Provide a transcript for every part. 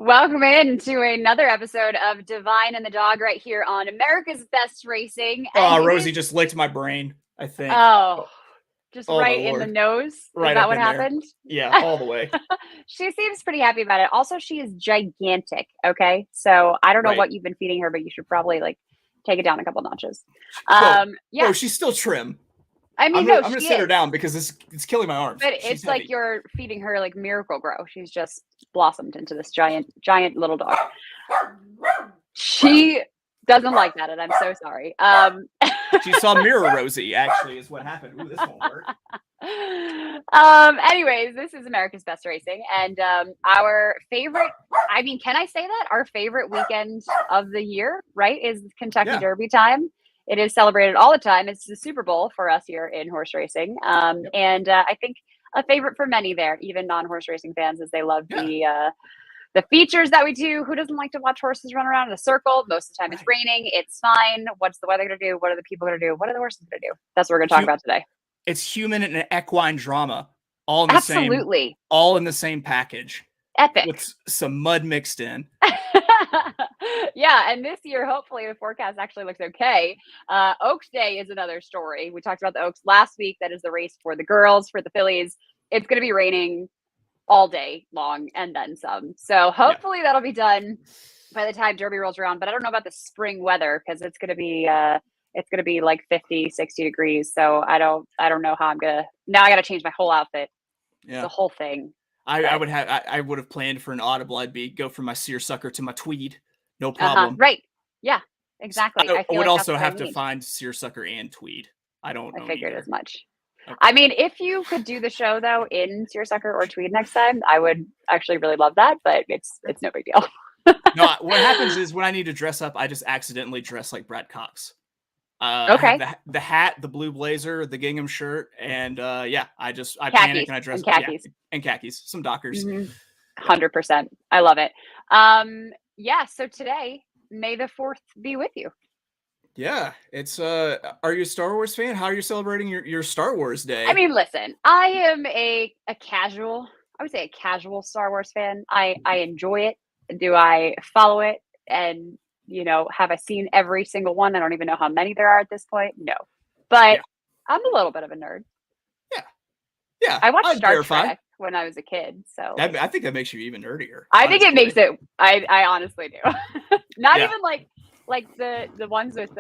Welcome in to another episode of Devine and the Dog right here on America's Best Racing. And Rosie just licked my brain, I think. Oh, just Oh, my right in the Lord. nose. Is Right that up what in there. happened? Yeah, all the way. She seems pretty happy about it. Also, she is gigantic. Okay. So I don't know Right. what you've been feeding her, but you should probably take it down a couple notches. Whoa, she's still trim. I mean, I'm no, gonna she sit her is. down because it's killing my arms. But She's it's like heavy. you're feeding her like Miracle Grow. She's just blossomed into this giant little dog. She doesn't like that, and I'm so sorry. She saw Mirror Rosie, actually, is what happened. Ooh, this won't work. Anyways, this is America's Best Racing, and our favorite, I mean, can I say that? Our favorite weekend of the year, right, is Kentucky Derby time. It is celebrated all the time. It's the Super Bowl for us here in horse racing. And I think a favorite for many there, even non-horse racing fans, as they love the features that we do. Who doesn't like to watch horses run around in a circle? Most of the time it's raining. It's fine. What's the weather going to do? What are the people going to do? What are the horses going to do? That's what we're going to talk about today. It's human and equine drama. All in the same package. Epic. With some mud mixed in. Yeah, and this year, hopefully, the forecast actually looks okay. Oaks Day is another story. We talked about the Oaks last week. That is the race for the girls, for the fillies. It's going to be raining all day long and then some. So hopefully that'll be done by the time Derby rolls around. But I don't know about the spring weather because it's going to be like 50, 60 degrees. So I don't know how I'm going to, now I got to change my whole outfit. The whole thing. I would have planned for an audible. I'd go from my seersucker to my tweed. No problem. Right. Yeah, exactly. I would also have to find seersucker and tweed. I don't know. I figured as much. Okay. I mean, if you could do the show though in seersucker or tweed next time, I would actually really love that, but it's no big deal. No, what happens is when I need to dress up, I just accidentally dress like Brad Cox. Okay. The hat, the blue blazer, the gingham shirt, and I khakis, panic and I dress and khakis. And khakis, some Dockers. 100%. I love it. So today, May the 4th be with you. Yeah, it's are you a Star Wars fan? How are you celebrating your Star Wars day? I mean, listen, I am a casual, I would say a casual Star Wars fan. I enjoy it. Do I follow it? And, have I seen every single one? I don't even know how many there are at this point. No. But I'm a little bit of a nerd. Yeah. I watched Star Trek when I was a kid. So I think that makes you even nerdier. I think it makes it, I honestly do. Not even like the ones with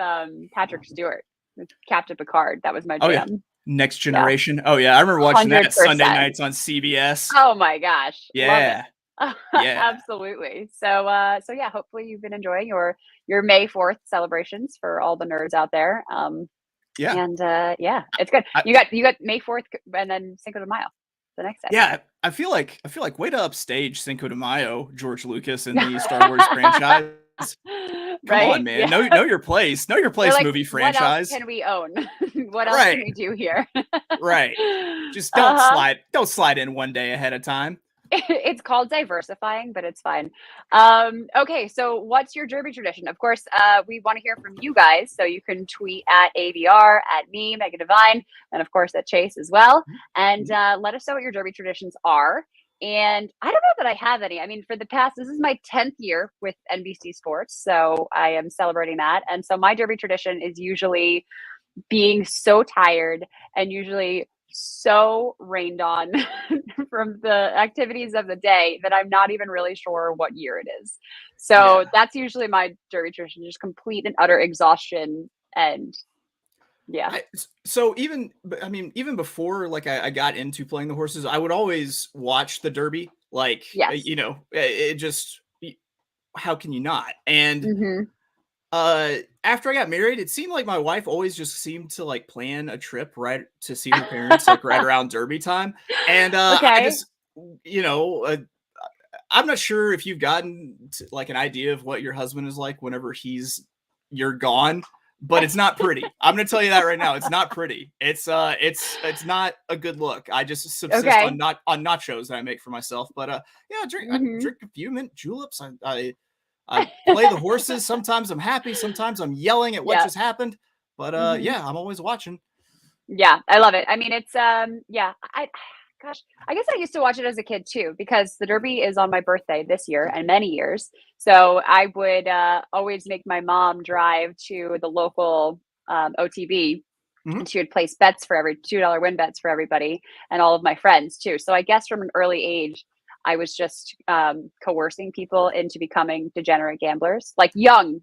Patrick Stewart, with Captain Picard. That was my jam. Oh, yeah. Next Generation. Yeah. Oh yeah, I remember watching 100%. That Sunday nights on CBS. Oh my gosh. Yeah. Yeah. Absolutely. So yeah, hopefully you've been enjoying your May 4th celebrations for all the nerds out there. Yeah. And it's good. You got May 4th and then Cinco de Mayo the next day. Yeah, I feel like way to upstage Cinco de Mayo, George Lucas and the Star Wars franchise. Come on, man. Yeah. Know your place. Know your place, movie franchise. What else can we own? What else can we do here? Right. Just don't slide in one day ahead of time. It's called diversifying, but it's fine. Okay, so what's your Derby tradition? Of course, we want to hear from you guys, so you can tweet at ABR, at me, Megan Devine, and of course at Chase as well. And let us know what your Derby traditions are. And I don't know that I have any. I mean, this is my 10th year with NBC Sports, so I am celebrating that. And so my Derby tradition is usually being so tired and usually so rained on from the activities of the day that I'm not even really sure what year it is. So that's usually my Derby tradition, just complete and utter exhaustion. And so even before I got into playing the horses, I would always watch the Derby. It just, how can you not? And after I got married, it seemed like my wife always just seemed to plan a trip right to see her parents right around Derby time. And I just, I'm not sure if you've gotten an idea of what your husband is like whenever you're gone, but it's not pretty. I'm going to tell you that right now. It's not pretty. It's not a good look. I just subsist on nachos that I make for myself. But I drink a few mint juleps. I play the horses. Sometimes I'm happy. Sometimes I'm yelling at what just happened. But I'm always watching. Yeah, I love it. I mean, it's gosh, I guess I used to watch it as a kid too, because the Derby is on my birthday this year and many years. So I would always make my mom drive to the local OTB, and she would place bets for every $2 win bets for everybody and all of my friends too. So I guess from an early age, I was just coercing people into becoming degenerate gamblers, like young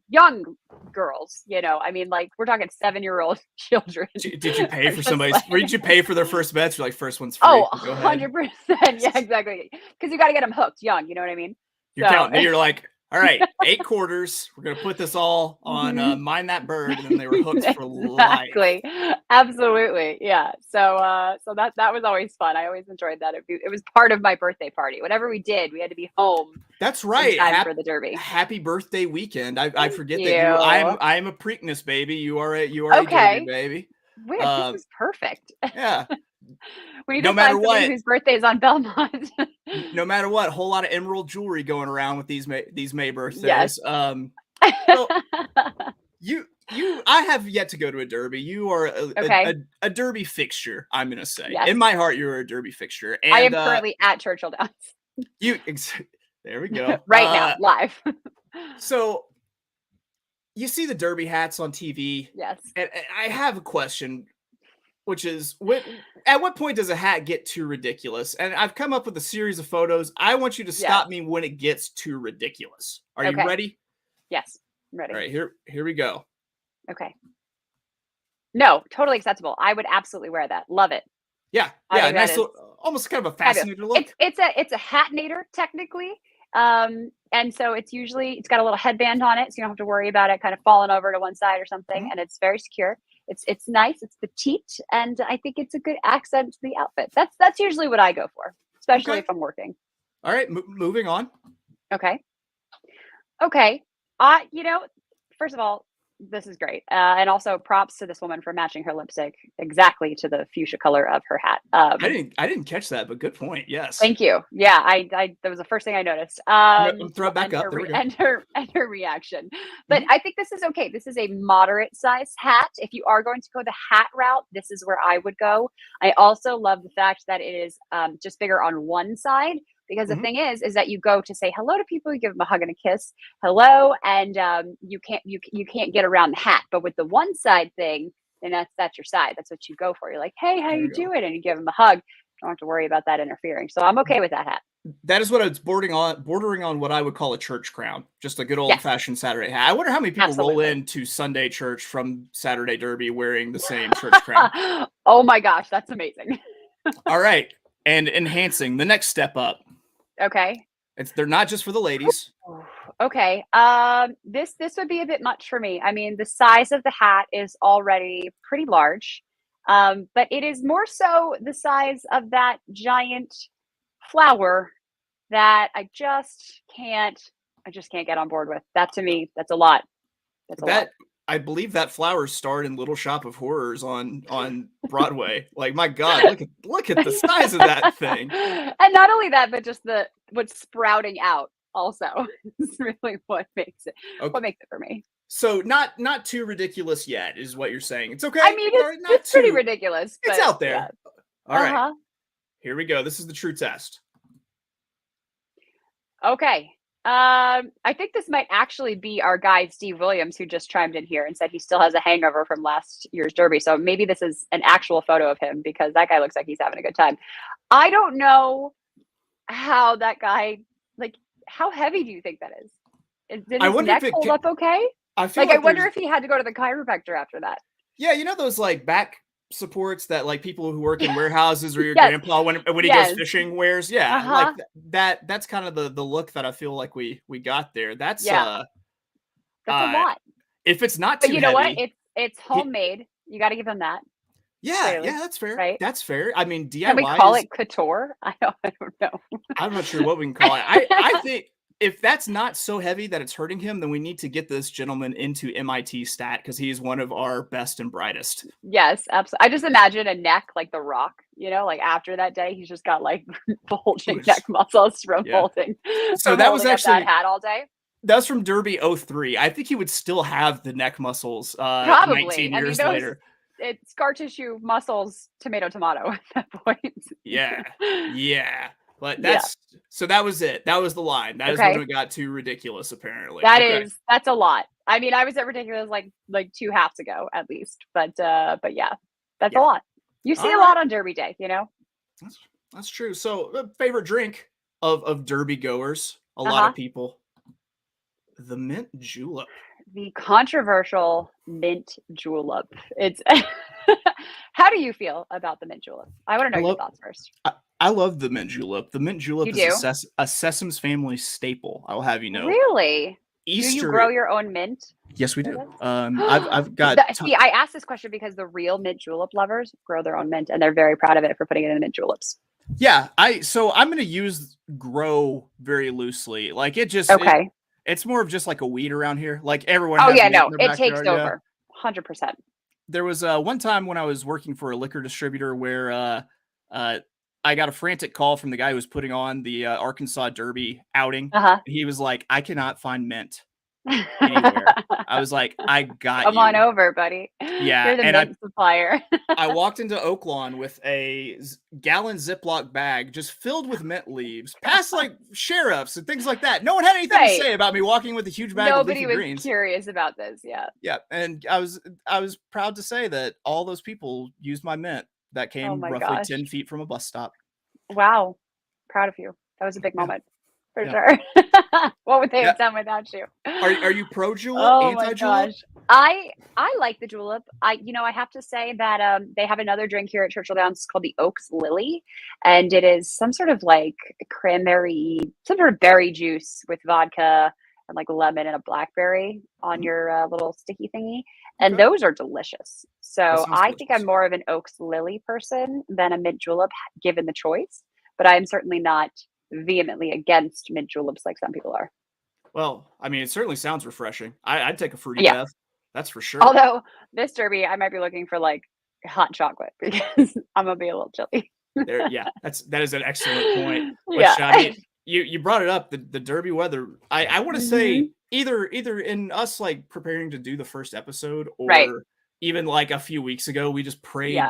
girls. I mean, like we're talking 7-year-old children. Did you pay for somebody's? Like, did you pay for their first bets? You're like, first one's free. Oh, 100%. Yeah, exactly. Because you got to get them hooked young. You know what I mean? You're counting. You're like, all right, 8 quarters. We're gonna put this all on Mind That Bird, and then they were hooked for life. Exactly, absolutely, yeah. So that was always fun. I always enjoyed that. It was part of my birthday party. Whatever we did, we had to be home. That's right. In time for the Derby. Happy birthday weekend. I forget you. that I'm a Preakness baby. You are a Derby baby. Wait, this is perfect. Yeah. We need to find somebody whose birthday is on Belmont. No matter what, a whole lot of emerald jewelry going around with these May birthdays. Yes. So I have yet to go to a Derby. You are a Derby fixture, I'm gonna say. Yes. In my heart, you're a Derby fixture. And I am currently at Churchill Downs. There we go. Right now, live. So you see the Derby hats on TV. Yes. And I have a question, which is, at what point does a hat get too ridiculous? And I've come up with a series of photos. I want you to stop me when it gets too ridiculous. Are you ready? Yes, I'm ready. All right, here we go. Okay. No, totally acceptable. I would absolutely wear that. Love it. Yeah, nice little, almost kind of a fascinator look. It's a hat nader technically. And so it's got a little headband on it, so you don't have to worry about it kind of falling over to one side or something. And it's very secure. It's nice. It's petite, and I think it's a good accent to the outfit. That's usually what I go for, especially if I'm working. All right, moving on. Okay. First of all, this is great, and also props to this woman for matching her lipstick exactly to the fuchsia color of her hat. I didn't catch that, but good point. Yes. Thank you. Yeah, I that was the first thing I noticed. Throw it back up. And her reaction. But I think this is okay. This is a moderate size hat. If you are going to go the hat route, this is where I would go. I also love the fact that it is just bigger on one side. Because the thing is that you go to say hello to people, you give them a hug and a kiss, hello, and you can't get around the hat. But with the one side thing, then that's your side. That's what you go for. You're like, hey, how you doing? And you give them a hug. You don't have to worry about that interfering. So I'm okay with that hat. That is what it's bordering on what I would call a church crown, just a good old fashioned Saturday hat. I wonder how many people roll into Sunday church from Saturday Derby wearing the same church crown. Oh my gosh, that's amazing. All right, and enhancing the next step up. Okay. They're not just for the ladies. Okay. This would be a bit much for me. I mean, the size of the hat is already pretty large, but it is more so the size of that giant flower that I just can't get on board with. That to me, that's a lot. That's a lot. I believe that flower starred in Little Shop of Horrors on Broadway. Like, my God, look at the size of that thing. And not only that, but just what's sprouting out also is really what makes it. Okay. What makes it for me. So not too ridiculous yet, is what you're saying. It's okay. I mean, it's pretty ridiculous. It's out there. Yeah. All right. Here we go. This is the true test. Okay. I think this might actually be our guy, Steve Williams, who just chimed in here and said he still has a hangover from last year's Derby. So maybe this is an actual photo of him, because that guy looks like he's having a good time. I don't know how that guy, like, how heavy do you think that is? Did his neck hold up okay? I wonder if he had to go to the chiropractor after that. Yeah, you know those like back supports that like people who work in warehouses or your grandpa when he goes fishing wears. Yeah, like that's kind of the look that I feel like we got there. That's a lot. If it's not too but you know heavy, what? It's homemade. You got to give him that. Yeah, clearly, that's fair. Right? That's fair. I mean, DIY. Can we call it couture? I don't know. I'm not sure what we can call it. I think if that's not so heavy that it's hurting him, then we need to get this gentleman into MIT stat, because he's one of our best and brightest. Yes, absolutely. I just imagine a neck like The Rock, like after that day, he's just got like bulging neck muscles from holding. So that was actually that hat all day. That's from Derby 03. I think he would still have the neck muscles Probably. 19 years later. it's scar tissue, muscles, tomato at that point. Yeah. Yeah. But Yeah. that was it. That was the line. That is when Okay. it got too ridiculous, apparently. Okay. That's a lot. I mean, I was at ridiculous like 2 halves ago at least, but yeah, that's a Yeah. lot. You see All a right. lot on Derby Day, you know. That's true. So, favorite drink of Derby goers, a lot Uh-huh. of people, the mint julep. The controversial mint julep. It's How do you feel about the mint julep? I want to I know your love thoughts first. I love the mint julep. The mint You julep is do? a Sesam's Family staple. I'll have you know. Really? Do you grow Easter, your own mint yes, we for do. this? I've got See, I asked this question because the real mint julep lovers grow their own mint and they're very proud of it for putting it in mint juleps. yeah. So I'm gonna use grow very loosely. Like Okay. it's more of just like a weed around here. Like everyone Oh has yeah, mint no, in their it takes backyard. Yeah. over. 100%. There was one time when I was working for a liquor distributor where uh, I got a frantic call from the guy who was putting on the Arkansas Derby outing. Uh-huh. He was like, "I cannot find mint anywhere." I was like, "I got Come on you." over, buddy. Yeah, You're the and mint supplier. I walked into Oaklawn with a gallon Ziploc bag just filled with mint leaves, past like sheriffs and things like that. No one had anything to Right. say about me walking with a huge bag of Nobody leafy was greens. curious about this. Yeah. Yeah, and I was proud to say that all those people used my mint that Oh came my roughly gosh. 10 feet from a bus stop. Wow. Proud of you. That was a big Yeah, moment for yeah, sure. What would they yeah. have done without you? Are you pro julep, Oh my anti julep? gosh. I like the julep. I have to say that they have another drink here at Churchill Downs called the Oaks Lily, and it is some sort of like cranberry, some sort of berry juice with vodka and like lemon and a blackberry on Mhm. your little sticky thingy. And Okay, those are delicious. that So sounds I think I'm delicious. more of an Oaks Lily person than a mint julep given the choice, but I'm certainly not vehemently against mint juleps like some people are. Well, I mean, it certainly sounds refreshing. I'd take a fruity Yeah. bath. That's for sure. Although this derby, I might be looking for like hot chocolate because I'm gonna be a little chilly. There, yeah, that is an excellent point. Yeah. Which I mean, you brought it up the Derby weather. I want to say Hmm. either in us like preparing to do the first episode Right. or even like a few weeks ago, we just Yeah. prayed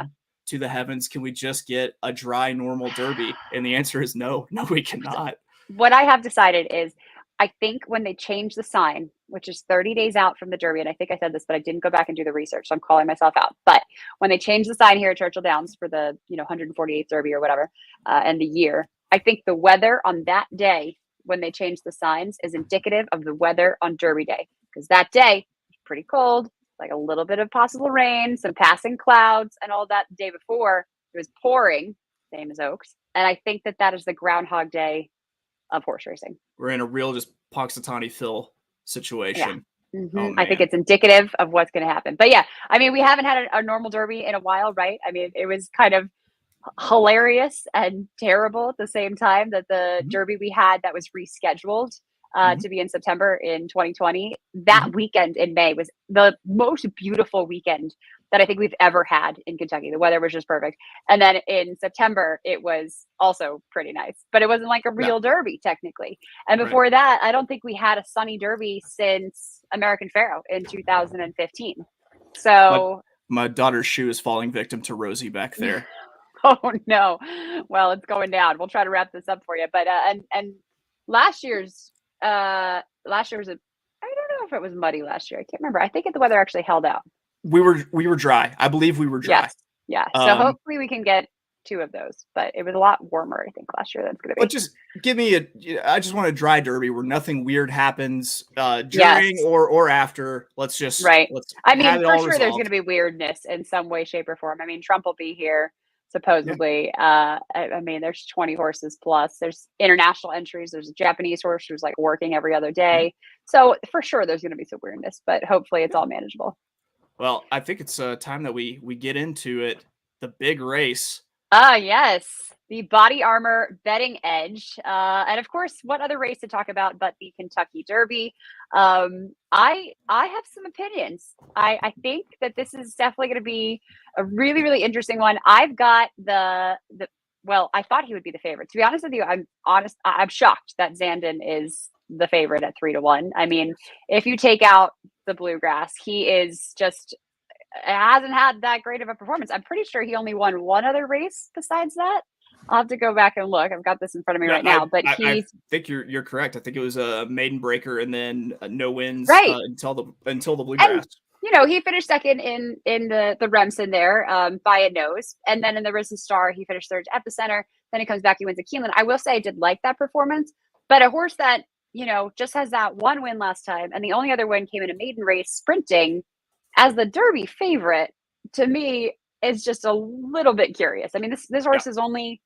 to the heavens, can we just get a dry normal Derby? And the answer is no, no, we cannot. What I have decided is I think when they change the sign, which is 30 days out from the Derby, and I think I said this, but I didn't go back and do the research, so I'm calling myself out. But when they change the sign here at Churchill Downs for the 148th Derby or whatever, and the year, I think the weather on that day when they change the signs is indicative of the weather on Derby Day because that day it's pretty cold, like a little bit of possible rain, some passing clouds, and all that. The day before it was pouring, same as Oaks, and I think that is the Groundhog Day of horse racing. We're in a real just Poxitani Phil Yeah. situation. Oh I think man. it's indicative of what's going to happen. But yeah, I mean, we haven't had a normal derby in a while, right? I mean, it was kind of hilarious and terrible at the same time that the Mhm, derby we had that was rescheduled mhm, to be in September in 2020. That mhm. weekend in May was the most beautiful weekend that I think we've ever had in Kentucky. The weather was just perfect. And then in September, it was also pretty nice, but it wasn't like a Yeah, real derby technically. And right. before that, I don't think we had a sunny derby since American Pharoah in 2015. My So, my daughter's shoe is falling victim to Rosie back there. oh no. Well, it's going down. We'll try to wrap this up for you. But and last year's last year was a I don't know if it was muddy last year. I can't remember. I think the weather actually held out. We were dry. I believe we were dry. Yes. Yeah. So Um, hopefully we can get two of those. But it was a lot warmer, I think, last year than it's gonna but be. just give me I just want a dry derby where nothing weird happens during Yes. or after. Right. Let's I have mean, it for all sure there's resolved. gonna be weirdness in some way, shape, or form. I mean, Trump will be here Yeah. supposedly. I mean, there's 20 horses plus. There's international entries. There's a Japanese horse who's like working every other Yeah. day. So for sure there's gonna be some weirdness, but hopefully it's Yeah. all manageable. Well, I think it's time that we get into it. The big race. Ah, yes, the body armor betting edge, and of course, what other race to talk about but the Kentucky Derby? I have some opinions. I think that this is definitely going to be a really really interesting one. I've got the well, I thought he would be the favorite. To be honest with you, I'm honest. I'm shocked that Zandon is the favorite at 3-1. I mean, if you take out the bluegrass, he is just hasn't had that great of a performance. I'm pretty sure he only won one other race besides that. I'll have to go back and look. I've got this in front of me right now, but I think you're correct. I think it was a maiden breaker and then no wins right. until the bluegrass. And, he finished second in the Remsen there by a nose, and then in the Risen Star he finished third at Epicenter. Then he comes back, he wins a Keeneland. I will say I did like that performance, but a horse that just has that one win last time, and the only other win came in a maiden race sprinting as the Derby favorite, to me is just a little bit curious. I mean, this horse is only,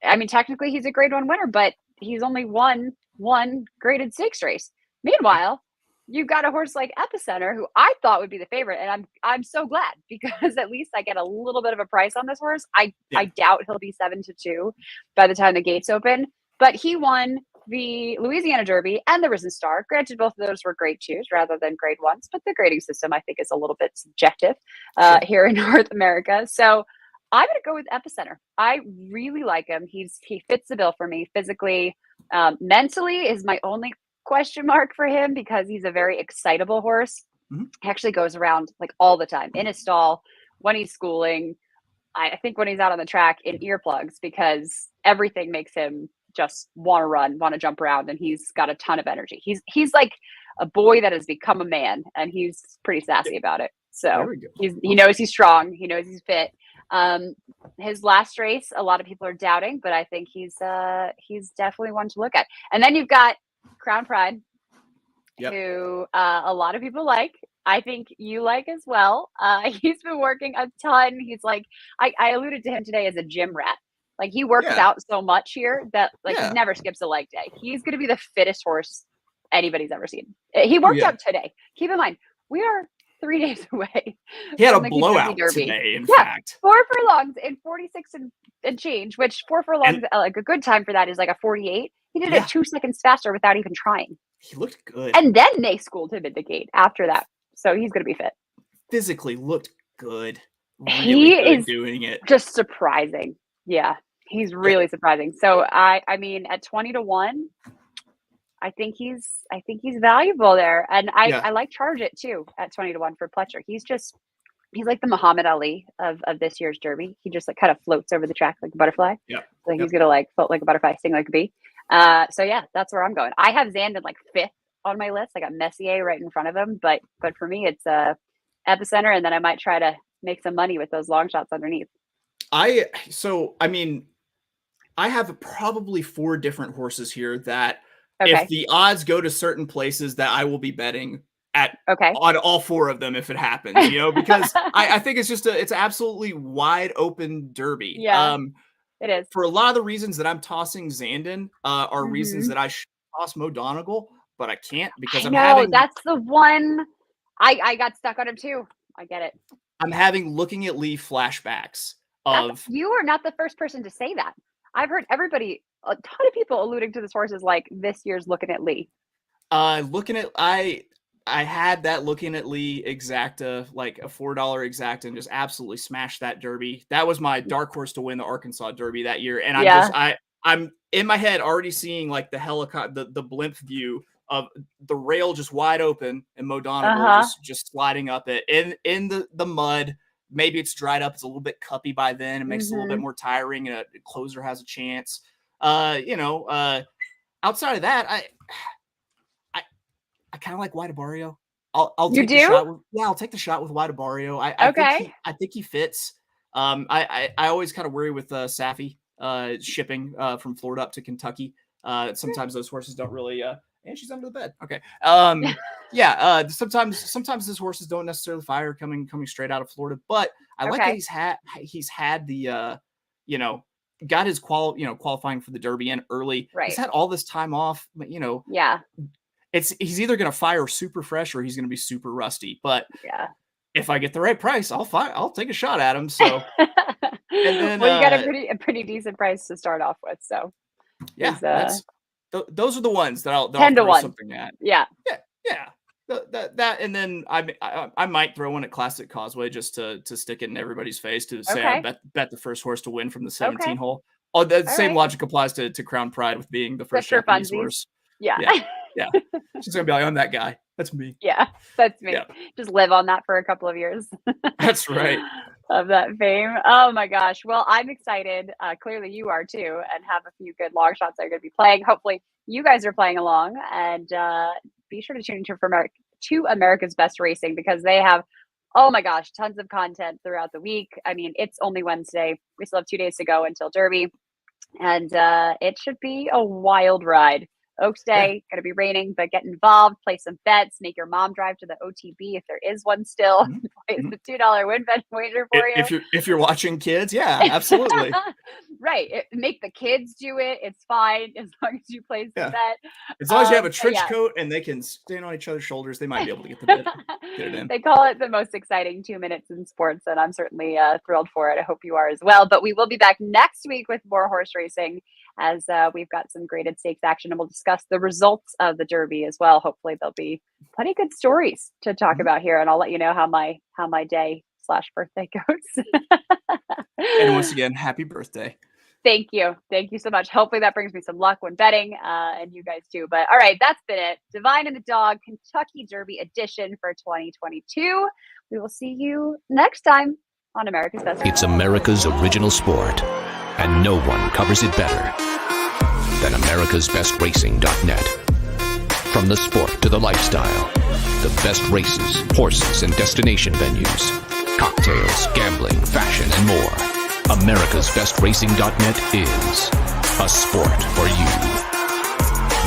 I mean, technically he's a grade 1 winner, but he's only won one graded stakes race. Meanwhile, you've got a horse like Epicenter, who I thought would be the favorite, and I'm so glad, because at least I get a little bit of a price on this horse. I doubt he'll be 7-2 by the time the gates open, but he won the Louisiana Derby and the Risen Star. Granted, both of those were grade 2s rather than grade 1s, but the grading system I think is a little bit subjective here in North America. So I'm going to go with Epicenter. I really like him. He fits the bill for me physically. Mentally is my only question mark for him, because he's a very excitable horse. Mm-hmm. He actually goes around like all the time in his stall, when he's schooling. I think when he's out on the track, in earplugs, because everything makes him just want to run, want to jump around, and he's got a ton of energy. He's like a boy that has become a man, and he's pretty sassy about it. So he knows he's strong. He knows he's fit. His last race, a lot of people are doubting, but I think he's definitely one to look at. And then you've got Crown Pride, who a lot of people like. I think you like as well. He's been working a ton. He's like, I alluded to him today as a gym rat. Like, he works out so much here that he never skips a leg day. He's going to be the fittest horse anybody's ever seen. He worked out today. Keep in mind, we are 3 days away. He had a blowout today, in fact. 4 furlongs in 46 and change, which 4 furlongs, like a good time for that is like a 48. He did it 2 seconds faster without even trying. He looked good. And then they schooled him at the gate after that. So he's going to be fit. Physically looked good. Really he good is doing it. Just surprising. Yeah, he's really surprising. So I mean, at 20-1, I think he's valuable there, and I like Charge It too at 20-1 for Pletcher. He's like the Muhammad Ali of this year's Derby. He just like kind of floats over the track like a butterfly. Yeah, like he's gonna like float like a butterfly, sting like a bee. So yeah, that's where I'm going. I have Zandon like 5th on my list. I got Messier right in front of him, but for me it's Epicenter, and then I might try to make some money with those long shots underneath. I have probably 4 different horses here that if the odds go to certain places, that I will be betting at on all 4 of them if it happens, because I think it's absolutely wide open Derby. Yeah, it is. For a lot of the reasons that I'm tossing Zandon are reasons that I should toss Mo Donegal, but I can't, because that's the one I got stuck on him too. I get it. I'm looking at Lee flashbacks of. You are not the first person to say that. I've heard a ton of people alluding to this horse as like this year's Looking at Lee. I had that Looking at Lee exacta, like a $4 exacta, and just absolutely smashed that Derby. That was my dark horse to win the Arkansas Derby that year. And I'm in my head already seeing like the helicopter, the blimp view of the rail just wide open and Mo Donegal just sliding up it in the mud. Maybe it's dried up. It's a little bit cuppy by then. It makes it a little bit more tiring, and a closer has a chance. Outside of that, I kind of like White Barrio. I'll take the shot. I'll take the shot with White Barrio. I think he fits. I always kind of worry with Safi shipping from Florida up to Kentucky. Sometimes those horses don't really. And she's under the bed. Okay. Sometimes his horses don't necessarily fire coming straight out of Florida, but I like that he's had the got his qualifying for the Derby in early. Right. He's had all this time off, but he's either going to fire super fresh or he's going to be super rusty. But if I get the right price, I'll take a shot at him. So and then, you got a pretty decent price to start off with. So those are the ones that I'll 10-1 something at. Yeah. That and then I might throw one at Classic Causeway just to stick it in everybody's face to say I bet the first horse to win from the 17 hole. Oh, the same logic applies to Crown Pride with being the first Japanese horse. Yeah. She's gonna be like, I'm that guy. That's me. Yeah, that's me. Yeah. Just live on that for a couple of years. That's right. Of that fame. Oh my gosh. Well, I'm excited. Clearly you are too, and have a few good long shots that are going to be playing. Hopefully you guys are playing along, and be sure to tune into to America's Best Racing, because they have, oh my gosh, tons of content throughout the week. I mean, it's only Wednesday. We still have 2 days to go until Derby, and it should be a wild ride. Oaks Day, going to be raining, but get involved, play some bets, make your mom drive to the OTB if there is one still. Mhm. Place Mhm. the $2 win bet wager for you. If you're watching kids, yeah, absolutely. Right. Make the kids do it. It's fine as long as you place the Yeah. bet. As long as you have a But trench yeah. coat and they can stand on each other's shoulders, they might be able to get the bit. Get it in. They call it the most exciting 2 minutes in sports, and I'm certainly thrilled for it. I hope you are as well. But we will be back next week with more horse racing, as we've got some graded stakes action, and we'll discuss the results of the Derby as well. Hopefully there'll be plenty good stories to talk about here, and I'll let you know how my day/birthday goes. And once again, happy birthday. Thank you. Thank you so much. Hopefully that brings me some luck when betting, and you guys too. But all right, that's been it. Devine and the Dog Kentucky Derby edition for 2022. We will see you next time on America's Best. It's America's original sport, and no one covers it better than americasbestracing.net. From the sport to the lifestyle, the best races, horses, and destination venues, cocktails, gambling, fashion, and more. americasbestracing.net is a sport for you.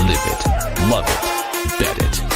Live it, love it, bet it.